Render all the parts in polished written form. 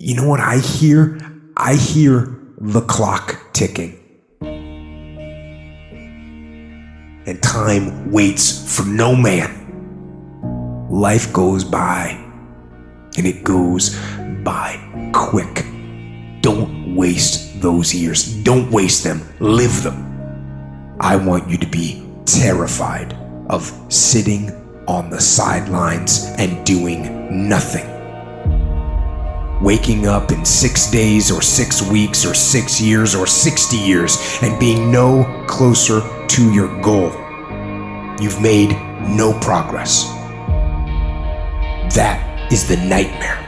You know what I hear? I hear the clock ticking. And time waits for no man. Life goes by, and it goes by quick. Don't waste those years. Don't waste them. Live them. I want you to be terrified of sitting on the sidelines and doing nothing. Waking up in 6 days or 6 weeks or 6 years or 60 years and being no closer to your goal. You've made no progress. That is the nightmare.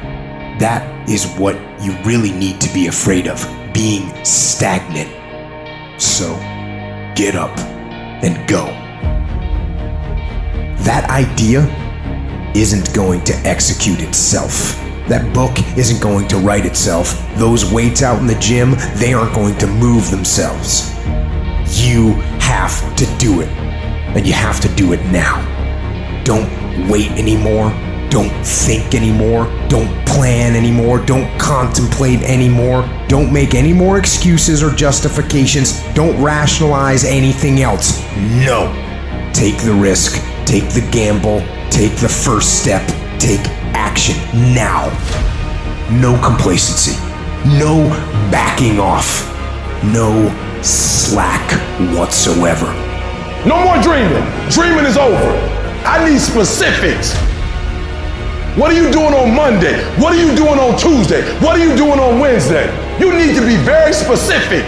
That is what you really need to be afraid of, being stagnant. So, get up and go. That idea isn't going to execute itself. That book isn't going to write itself. Those weights out in the gym, they aren't going to move themselves. You have to do it, and you have to do it now. Don't wait anymore. Don't think anymore. Don't plan anymore. Don't contemplate anymore. Don't make any more excuses or justifications. Don't rationalize anything else. No. Take the risk. Take the gamble. Take the first step. Take action now. No complacency. No backing off. No slack whatsoever. No more dreaming. Dreaming is over. I need specifics. What are you doing on Monday? What are you doing on Tuesday? What are you doing on Wednesday? You need to be very specific.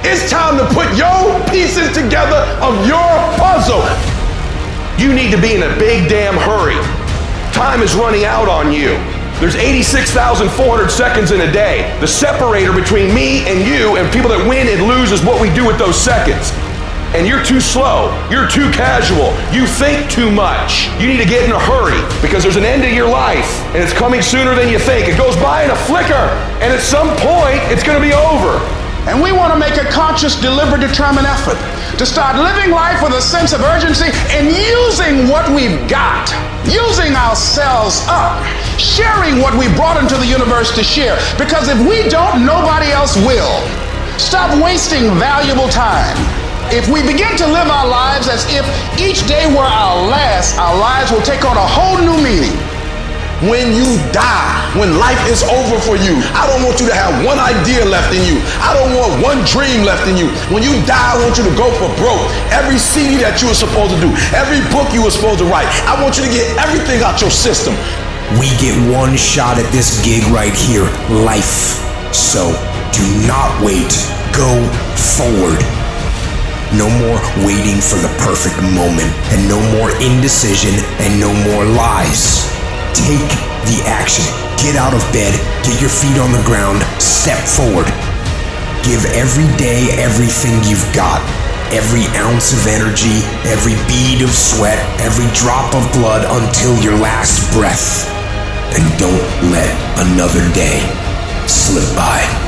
It's time to put your pieces together of your puzzle. You need to be in a big damn hurry. Time is running out on you. There's 86,400 seconds in a day. The separator between me and you and people that win and lose is what we do with those seconds. And you're too slow, you're too casual, you think too much. You need to get in a hurry because there's an end to your life and it's coming sooner than you think. It goes by in a flicker and at some point it's gonna be over. And we want to make a conscious, deliberate, determined effort to start living life with a sense of urgency and using what we've got, using ourselves up, sharing what we brought into the universe to share. Because if we don't, nobody else will. Stop wasting valuable time. If we begin to live our lives as if each day were our last, our lives will take on a whole new meaning. When you die, when life is over for you, I don't want you to have one idea left in you. I don't want one dream left in you. When you die, I want you to go for broke. Every CD that you were supposed to do, every book you were supposed to write, I want you to get everything out your system. We get one shot at this gig right here, life. So do not wait, go forward. No more waiting for the perfect moment, and no more indecision, and no more lies. Take the action. Get out of bed, get your feet on the ground, step forward. Give every day everything you've got. Every ounce of energy, every bead of sweat, every drop of blood until your last breath. And don't let another day slip by.